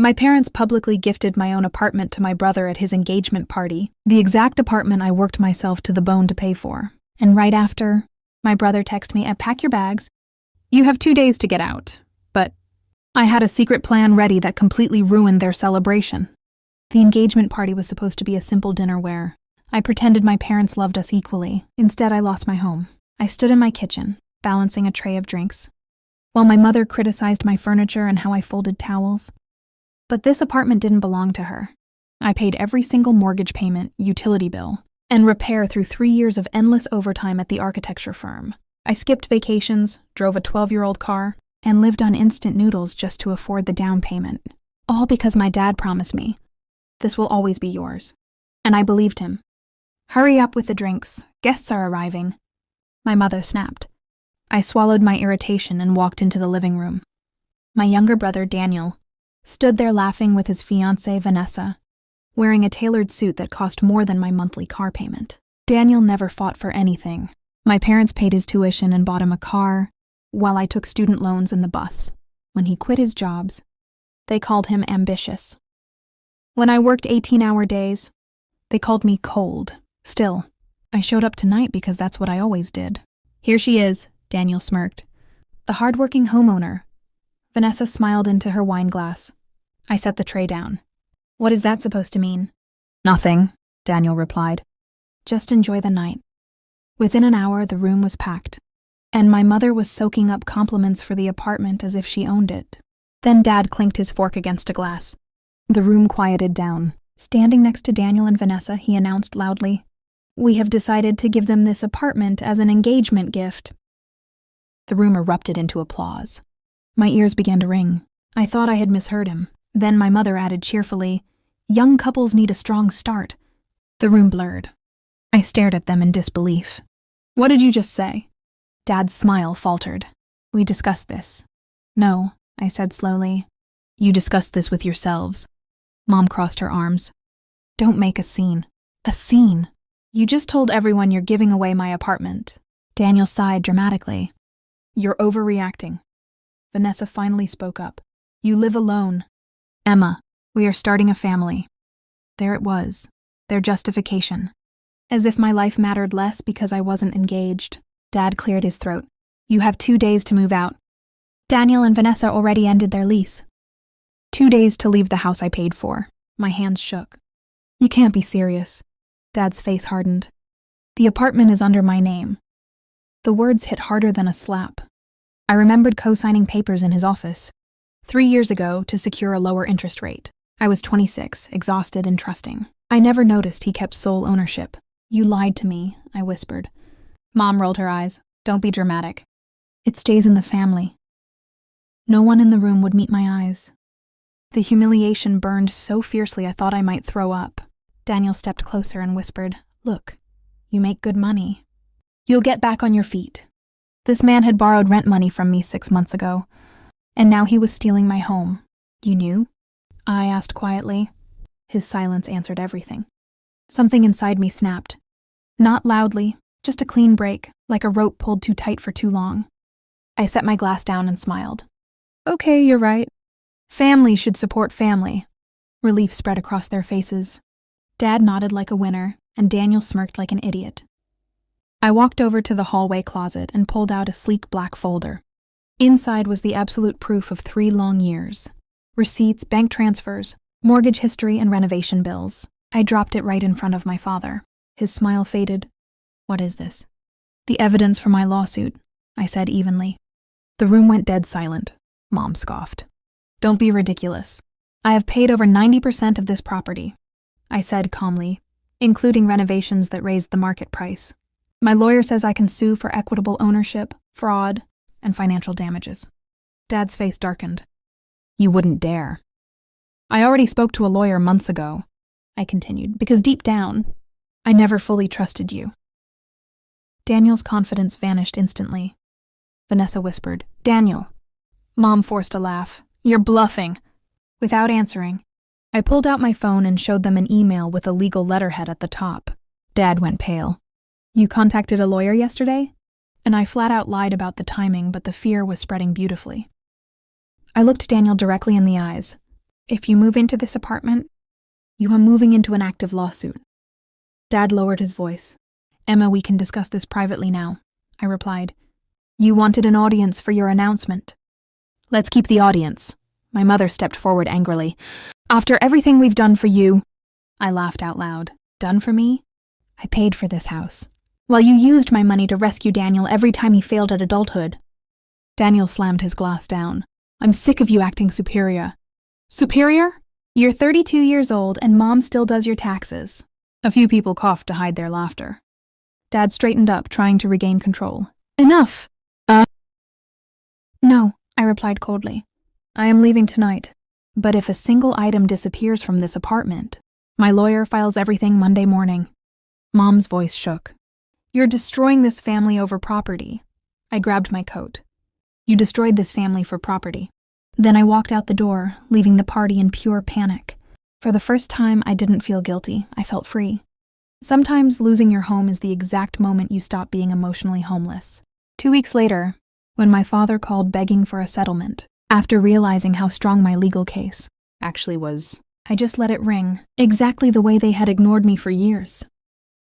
My parents publicly gifted my own apartment to my brother at his engagement party, the exact apartment I worked myself to the bone to pay for. And right after, my brother texted me, "Pack your bags. You have 2 days to get out." But I had a secret plan ready that completely ruined their celebration. The engagement party was supposed to be a simple dinner where I pretended my parents loved us equally. Instead, I lost my home. I stood in my kitchen, balancing a tray of drinks, while my mother criticized my furniture and how I folded towels. But this apartment didn't belong to her. I paid every single mortgage payment, utility bill, and repair through 3 years of endless overtime at the architecture firm. I skipped vacations, drove a 12-year-old car, and lived on instant noodles just to afford the down payment. All because my dad promised me, "This will always be yours." And I believed him. "Hurry up with the drinks. Guests are arriving." My mother snapped. I swallowed my irritation and walked into the living room. My younger brother, Daniel, stood there laughing with his fiancée, Vanessa, wearing a tailored suit that cost more than my monthly car payment. Daniel never fought for anything. My parents paid his tuition and bought him a car, while I took student loans and the bus. When he quit his jobs, they called him ambitious. When I worked 18-hour days, they called me cold. Still, I showed up tonight because that's what I always did. "Here she is," Daniel smirked. "The hardworking homeowner." Vanessa smiled into her wine glass. I set the tray down. "What is that supposed to mean?" "Nothing," Daniel replied. "Just enjoy the night." Within an hour, the room was packed, and my mother was soaking up compliments for the apartment as if she owned it. Then Dad clinked his fork against a glass. The room quieted down. Standing next to Daniel and Vanessa, he announced loudly, "We have decided to give them this apartment as an engagement gift." The room erupted into applause. My ears began to ring. I thought I had misheard him. Then my mother added cheerfully, "Young couples need a strong start." The room blurred. I stared at them in disbelief. "What did you just say?" Dad's smile faltered. "We discussed this." "No," I said slowly. "You discussed this with yourselves." Mom crossed her arms. "Don't make a scene." "A scene? You just told everyone you're giving away my apartment." Daniel sighed dramatically. "You're overreacting." Vanessa finally spoke up. "You live alone. Emma, we are starting a family." There it was, their justification. As if my life mattered less because I wasn't engaged. Dad cleared his throat. "You have 2 days to move out." Daniel and Vanessa already ended their lease. 2 days to leave the house I paid for. My hands shook. "You can't be serious." Dad's face hardened. "The apartment is under my name." The words hit harder than a slap. I remembered co-signing papers in his office 3 years ago to secure a lower interest rate. I was 26, exhausted and trusting. I never noticed he kept sole ownership. "You lied to me," I whispered. Mom rolled her eyes. "Don't be dramatic. It stays in the family." No one in the room would meet my eyes. The humiliation burned so fiercely I thought I might throw up. Daniel stepped closer and whispered, "Look, you make good money. You'll get back on your feet." This man had borrowed rent money from me 6 months ago, and now he was stealing my home. "You knew?" I asked quietly. His silence answered everything. Something inside me snapped. Not loudly, just a clean break, like a rope pulled too tight for too long. I set my glass down and smiled. "Okay, you're right. Family should support family." Relief spread across their faces. Dad nodded like a winner, and Daniel smirked like an idiot. I walked over to the hallway closet and pulled out a sleek black folder. Inside was the absolute proof of 3 long years. Receipts, bank transfers, mortgage history, and renovation bills. I dropped it right in front of my father. His smile faded. "What is this?" "The evidence for my lawsuit," I said evenly. The room went dead silent. Mom scoffed. "Don't be ridiculous. I have paid over 90% of this property," I said calmly, "including renovations that raised the market price. My lawyer says I can sue for equitable ownership, fraud, and financial damages." Dad's face darkened. "You wouldn't dare." "I already spoke to a lawyer months ago," I continued, "because deep down, I never fully trusted you." Daniel's confidence vanished instantly. Vanessa whispered, "Daniel." Mom forced a laugh. "You're bluffing." Without answering, I pulled out my phone and showed them an email with a legal letterhead at the top. Dad went pale. "You contacted a lawyer yesterday?" And I flat out lied about the timing, but the fear was spreading beautifully. I looked Daniel directly in the eyes. If you move into this apartment, you are moving into an active lawsuit. Dad lowered his voice. Emma, we can discuss this privately now, I replied. You wanted an audience for your announcement. Let's keep the audience. My mother stepped forward angrily. After everything we've done for you, I laughed out loud. Done for me? I paid for this house. While you used my money to rescue Daniel every time he failed at adulthood. Daniel slammed his glass down. I'm sick of you acting superior. Superior? You're 32 years old and Mom still does your taxes. A few people coughed to hide their laughter. Dad straightened up, trying to regain control. Enough! No, I replied coldly. I am leaving tonight, but if a single item disappears from this apartment, my lawyer files everything Monday morning. Mom's voice shook. You're destroying this family over property. I grabbed my coat. You destroyed this family for property. Then I walked out the door, leaving the party in pure panic. For the first time, I didn't feel guilty. I felt free. Sometimes losing your home is the exact moment you stop being emotionally homeless. 2 weeks later, when my father called begging for a settlement, after realizing how strong my legal case actually was, I just let it ring, exactly the way they had ignored me for years.